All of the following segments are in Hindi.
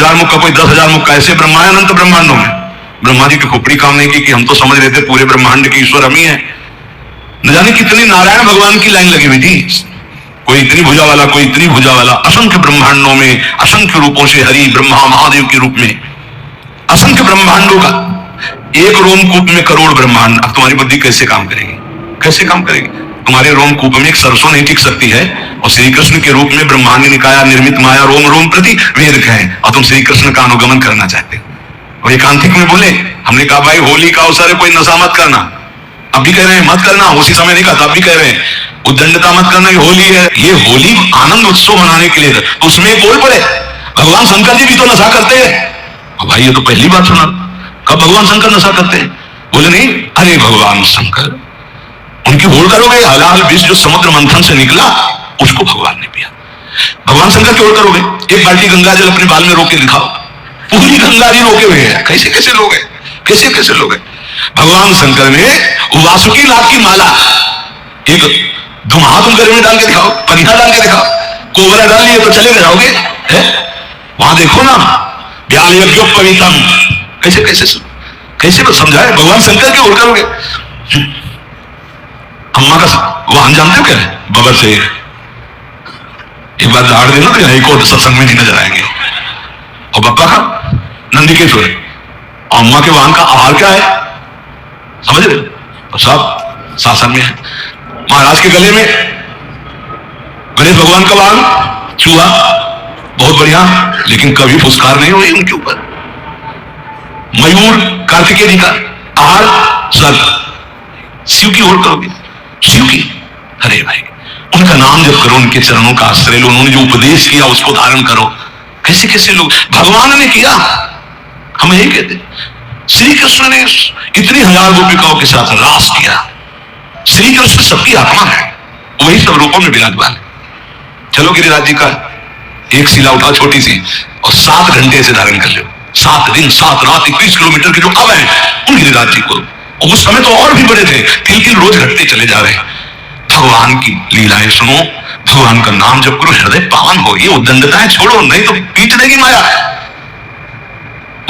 1000 मुख का, कोई 10,000 मुख का, ऐसे ब्रह्मा है अनंत ब्रह्मांडों में। ब्रह्मा जी की खोपड़ी काम नहीं की कि हम तो समझ रहे थे पूरे ब्रह्मांड के ईश्वर हम ही है। न जाने कितनी नारायण भगवान की लाइन लगी हुई थी, कोई इतनी भुजा वाला, कोई इतनी भुजा वाला। असंख्य ब्रह्मांडों में असंख्य रूपों से हरि ब्रह्मा महादेव के रूप में असंख्य ब्रह्मांडों का एक रोमकूप में करोड़ ब्रह्मांड। अब तुम्हारी बुद्धि कैसे काम करेगी, कैसे काम करेगी? तुम्हारे रोमकूप में एक सरसों नहीं टिक सकती है, और श्री कृष्ण के रूप में ब्रह्मांड निकाया निर्मित माया रोम रोम प्रति वेद कहें, और तुम श्री कृष्ण का अनुगमन करना चाहते हो। और एकांतिक में बोले, हमने कहा भाई होली का अवसर है, कोई नशा मत करना। अब भी कह रहे हैं मत करना, उसी समय नहीं कहा, अब भी कह रहे हैं उद्दंडता मत करना, ये होली है। ये होली आनंद उत्सव मनाने के लिए था, तो उसमें बोल पड़े भगवान शंकर जी भी तो नशा करते हैं। भाई ये तो पहली बात सुना, कब भगवान शंकर नशा करते हैं? बोले नहीं, अरे भगवान शंकर, उनकी होड़ करोगे, हलाल विष जो समुद्र मंथन से निकला उसको भगवान ने पिया। भगवान शंकर की होड़ करोगे? एक बाल्टी गंगा जल अपने बाल में रोक के दिखाओ, पूरी गंगा जी रोके हुए हैं। कैसे कैसे लोग हैं, कैसे कैसे लोग हैं? भगवान शंकर ने वासुकी नाग की माला, एक धुआं तुम गले में डाल के दिखाओ, पनिया डाल के दिखाओ, कोबरा डाल लिए तो चले जाओगे? वहां देखो ना, व्याल यज्ञोपवीतम, कैसे कैसे कैसे को समझाए? भगवान शंकर की ओर करोगे? अम्मा का वाहन जानते हो क्या है? बबर से एक बार दाड़ देना तो एक और सत्संग में नहीं नजर आएंगे। और बप्पा का नंदिकेश्वर, अम्मा के वाहन का आहार क्या है समझ रहे? तो सब शासन में है। महाराज के गले में गणेश भगवान का वाहन चूहा, बहुत बढ़िया, लेकिन कभी फुसकार नहीं हुई उनके ऊपर। मयूर कार्तिकेय जी का आहार सर्प। शिव की ओर करोगे? शिव की, अरे भाई उनका नाम जब करो, उनके चरणों का आश्रय लो, उन्होंने जो उपदेश किया उसको धारण करो। कैसे कैसे लोग, भगवान ने किया, हम यही कहते। श्री कृष्ण ने इतनी हजार गोपिकाओं के साथ रास किया। श्री कृष्ण सबकी आत्मा है, वही सब रूपों में विराजमान है। चलो गिरिराज जी का एक शिला उठाओ छोटी सी, और 7 घंटे से धारण कर लो, 7 दिन 7 रात 21 किलोमीटर के जो अब है उन गिरिराज जी को। और उस समय तो और भी बड़े थे, तिल रोज घटते चले जा रहे। भगवान की लीलाएं सुनो, भगवान का नाम जप करो, हृदय पावन हो। ये उद्दंडताएं छोड़ो, नहीं तो पीट देगी माया।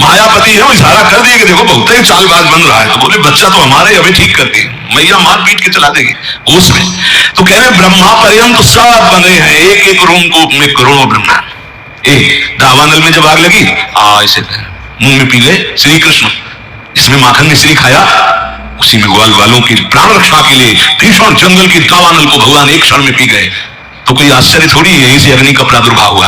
मायापति है, वो इशारा कर दिए कि देखो बहुत ही चालबाज बन रहा है, तो बोले बच्चा तो हमारे अभी ठीक करती है, मैया मार पीट के चला देगी उसमें। तो कह रहे ब्रह्मा पर्यंत सब बने हैं, एक एक रोमकूप में करोड़ों ब्रह्मा। एक दावानल में जब आग लगी, ऐसे मुंह में पी गए श्री कृष्ण, जिसमें माखन मिश्री खाया उसी में ग्वाल वालों की प्राण रक्षा के लिए भीषण जंगल की दावानल को भगवान एक क्षण में पी गए। तो कोई आश्चर्य थोड़ी है, इसी अग्नि का प्रादुर्भाव हुआ।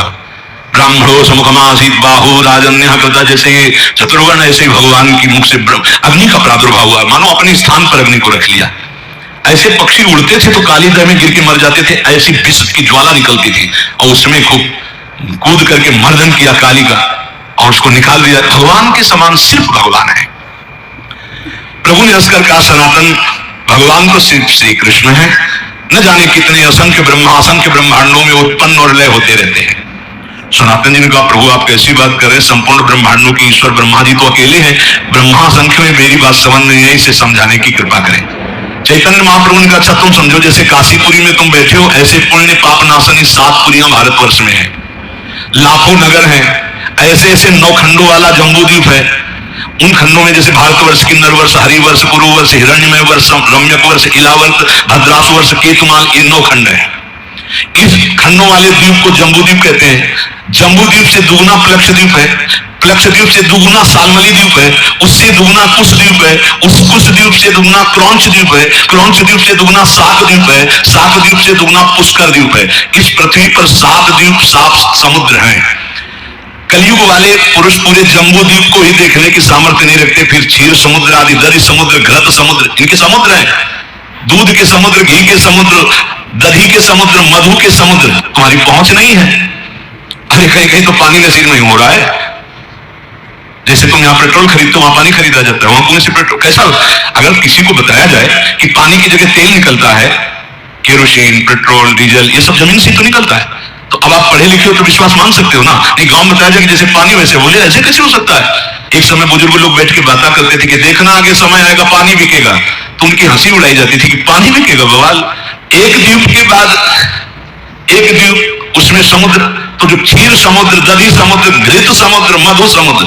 ब्राह्मणो समुखमासीत बाहु राजन्य कृता, जैसे चतुर्वर्ण ऐसे भगवान की मुख से अग्नि का प्रादुर्भाव हुआ, मानो अपने स्थान पर अग्नि को रख लिया। ऐसे पक्षी उड़ते थे तो काली दह में गिर के मर जाते थे, ऐसी विष की ज्वाला निकलती थी, और उसमें खूब कूद करके मर्दन किया काली का, और उसको निकाल दिया। भगवान के समान सिर्फ भगवान है। प्रभु ने हंसकर कहा, सनातन भगवान तो सिर्फ श्री कृष्ण है, न जाने कितने असंख्य ब्रह्मांडों में उत्पन्न और लय होते रहते हैं। सनातन जी ने कहा, प्रभु आप कैसी बात कर रहे हैं, संपूर्ण ब्रह्मांडों के ईश्वर ब्रह्मा जी तो अकेले हैं, ब्रह्मा संख्य में मेरी बात समझ नहीं है, इसे समझाने की कृपा करें। चैतन्य महाप्रभु ने कहा, अच्छा तुम समझो, जैसे काशीपुरी में तुम बैठे हो, ऐसे पुण्य पाप नाशनी 7 पुरियां भारतवर्ष में है, लाखों नगर हैं, ऐसे ऐसे 9 खंडों वाला जम्बूद्वीप है। उन खंडों में जैसे भारतवर्ष, किन्नर वर्ष, हरिवर्ष, कुरुवर्ष, हिरण्यमय वर्ष, रम्यक वर्ष, इलावर्ष, भद्रासु वर्ष, केतुमाल, ये 9 खंड है। इस खंडों वाले द्वीप को जम्बूद्वीप कहते हैं। जम्बूद्वीप से दुगुना प्लक्षद्वीप है, प्लक्षद्वीप से दुगुना सालमली द्वीप है, उससे दुगुना कुशद्वीप है, उस कुशद्वीप से दुगुना क्रौंच द्वीप है, क्रौंच द्वीप से दुगुना साक द्वीप है, साक द्वीप से दुगुना पुष्कर द्वीप है। इस पृथ्वी पर 7 द्वीप 7 समुद्र हैं। कलयुग वाले पुरुष पूरे जम्बू द्वीप को ही देखने की सामर्थ्य नहीं रखते, फिर क्षीर समुद्र आदि, दधि समुद्र, घृत समुद्र, इनके समुद्र हैं। दूध के समुद्र, घी के समुद्र, दही के समुद्र, मधु के समुद्र, तुम्हारी पहुंच नहीं है। अरे कहीं कहीं तो पानी नसीब नहीं हो रहा है। जैसे तुम यहाँ पेट्रोल खरीदते हो, वहां पानी खरीदा जाता है, वहां कौन से पेट्रोल, कैसा? अगर किसी को बताया जाए कि पानी की जगह तेल निकलता है, केरोसिन, पेट्रोल, डीजल, ये सब जमीन से तो निकलता है, तो अब आप पढ़े लिखे हो तो विश्वास मान सकते हो ना। नहीं, गांव में बताया जाए कि जैसे पानी वैसे, बोले ऐसे कैसे हो सकता है? एक समय बुजुर्ग लोग बैठ के बातें करते थे कि देखना आगे समय आएगा पानी बिकेगा, तो उनकी हंसी उड़ाई जाती थी कि पानी बिकेगा बवाल। एक द्वीप के बाद एक द्वीप, उसमें समुद्र, तो जो क्षीर समुद्र, दधी समुद्र, घृत समुद्र, मधु समुद्र,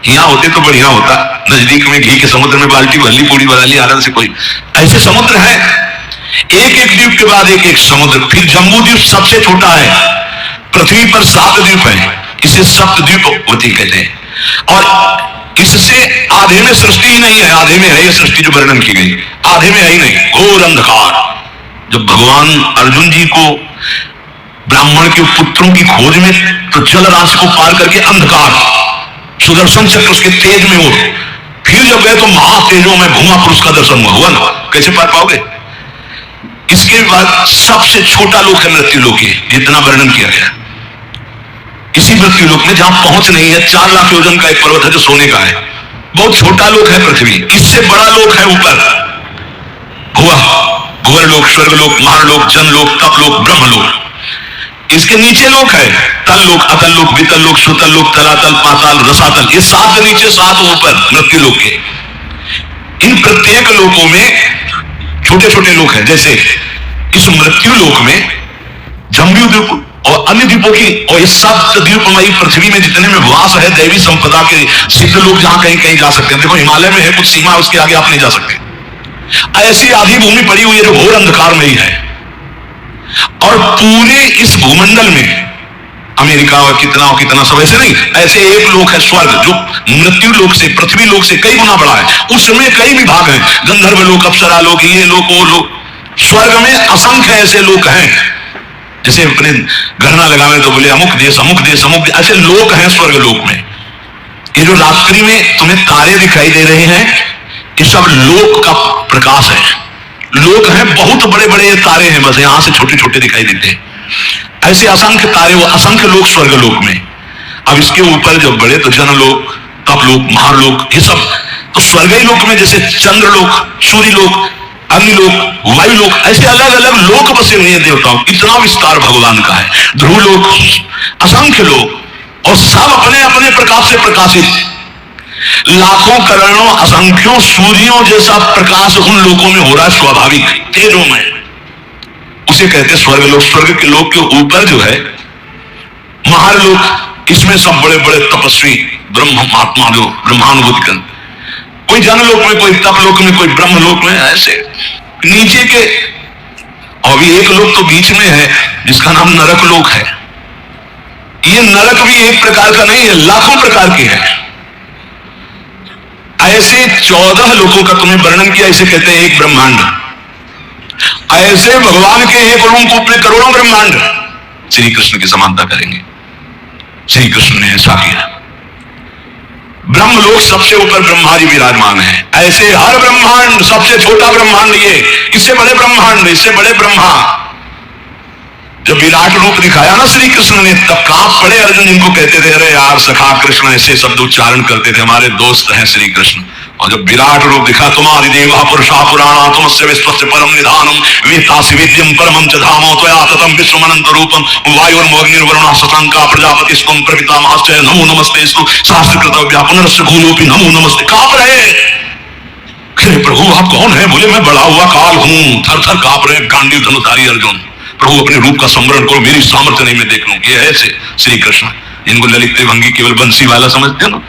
यहाँ होते तो बढ़िया होता, नजदीक में घी के समुद्र में बाल्टी भर ली, पूरी बना ली, आनंद से कोई। ऐसे समुद्र है, एक एक द्वीप के बाद एक एक समुद्र। फिर जम्बू द्वीप सबसे छोटा है, पृथ्वी पर 7 द्वीप है, इसे सप्तद्वीपवती कहते हैं। और इससे आधे में सृष्टि ही नहीं है, आधे में है ये सृष्टि जो वर्णन की गई, आधे में है ही नहीं, घोर अंधकार। जब भगवान अर्जुन जी को ब्राह्मण के पुत्रों की खोज में, तो जल राशि को पार करके अंधकार, सुदर्शन चक्र उसके तेज में हो, फिर जब गए तो महातेजों में भूमा पुरुष का दर्शन हुआ ना, कैसे पार पाओगे? इसके बाद सबसे छोटा लोक है मृत्यु लोक, जितना वर्णन किया गया। इसी मृत्यु लोक में जहां पहुंच नहीं है, 4 लाख योजन का एक पर्वत है जो सोने का है, बहुत छोटा लोक है पृथ्वी। इससे बड़ा लोक है ऊपर भुवर लोक, स्वर्ग लोक, महालोक, जनलोक, तपलोक, ब्रह्मलोक। इसके नीचे लोक है तल लोक, अतल लोक, वितल लोक, सुतल लोक, तलातल, पाताल, रसातल। ये 7 नीचे 7 ऊपर मृत्यु लोक के। इन प्रत्येक लोकों में छोटे छोटे लोक हैं। जैसे इस मृत्यु लोक में जम्बू द्वीप और अन्य द्वीपों की, और इस सप्त द्वीपमयी पृथ्वी में जितने में वास है दैवी संपदा के सिद्ध लोग, जहां कहीं कहीं जा सकते हैं। देखो हिमालय में है कुछ सीमा, उसके आगे आप नहीं जा सकते। ऐसी आधी भूमि पड़ी हुई है जो घोर अंधकार में ही है। और पूरे इस भूमंडल में अमेरिका और कितना सब ऐसे नहीं, ऐसे एक लोक है स्वर्ग, जो मृत्यु लोक से, पृथ्वी लोक से कई गुना बड़ा है। उसमें कई विभाग हैं, गंधर्व लोक, अप्सरा लोक, ये लोक, वो लोक। स्वर्ग में असंख्य ऐसे लोक हैं, जैसे अपने गणना लगावे तो बोले अमुक देश, अमुक देश, अमुक देश, ऐसे लोक हैं स्वर्ग लोक में। ये जो रात्रि में तुम्हें तारे दिखाई दे रहे हैं, ये सब लोक का प्रकाश है। लोक हैं, बहुत बड़े बड़े तारे हैं, बस यहां से छोटे छोटे दिखाई देते हैं। ऐसे असंख्य तारे, वो असंख्य लोक स्वर्ग लोक में। अब इसके ऊपर जब बड़े तो जनलोक, तपलोक, महालोक, ये सब तो स्वर्गीय लोक में, जैसे चंद्रलोक, सूर्य लोक, अग्निलोक, वायुलोक, ऐसे अलग अलग लोक बसे हुए हैं देवताओं। इतना विस्तार भगवान का है। ध्रुवलोक, असंख्य लोक, और सब अपने अपने प्रकाश से प्रकाशित। लाखों करोड़ों असंख्यों सूर्यों जैसा प्रकाश उन लोकों में हो रहा है, स्वाभाविक तेजों में। उसे कहते हैं स्वर्ग लोक। स्वर्ग के लोक के ऊपर जो है महालोक, इसमें सब बड़े बड़े तपस्वी ब्रह्म महात्मा जो ब्रह्मानुभूति कर, कोई जनलोक में, कोई तपलोक में, कोई ब्रह्मलोक में, ऐसे नीचे के। और भी एक लोक तो बीच में है जिसका नाम नरक लोक है। ये नरक भी एक प्रकार का नहीं है, लाखों प्रकार के हैं। ऐसे 14 लोकों का तुम्हें वर्णन किया, इसे कहते हैं एक ब्रह्मांड। ऐसे भगवान के एक रूप में करोड़ों ब्रह्मांड श्री कृष्ण की समानता करेंगे। श्री कृष्ण ने ऐसा किया। ब्रह्मलोक सबसे ऊपर ब्रह्मा जी विराजमान है। ऐसे हर ब्रह्मांड, सबसे छोटा ब्रह्मांड ये, इससे बड़े ब्रह्मांड, इससे बड़े ब्रह्मा। जब विराट रूप दिखाया ना श्री कृष्ण ने, तब कांप पड़े अर्जुन, जिनको कहते थे अरे यार सखा कृष्ण, ऐसे शब्द उच्चारण करते थे, हमारे दोस्त हैं श्री कृष्ण। और जब विराट रूप दिखा, तुम्हारी देवा पुरुषा पुराणा तुमस्य विश्वस्य परम निधानम वेत्तासि विद्यम परमं च धामो त्वया ततं विश्वमनंत रूपम वायुर्मोऽग्निर्वरुणः शशांका प्रजापतिस्त्वं प्रपितामहश्च नमो नमस्तेस्तु सहस्रकृतव्या पुनरस्य भूलोऽपि नमो नमस्ते। कांप रहे, अरे प्रभु आप कौन है? बोले मैं बड़ा हुआ काल हूं। थर थर कांप रहे गांडीव धनुधारी अर्जुन। प्रभु अपने रूप का स्मरण करो, मेरी सामर्थ्य नहीं मैं देख लूं। ये है श्री कृष्ण, जिनको ललित भंगी केवल बंसी वाला समझते हो ना,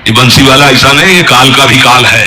ये बंसी वाला ऐसा नहीं, ये काल का भी काल है।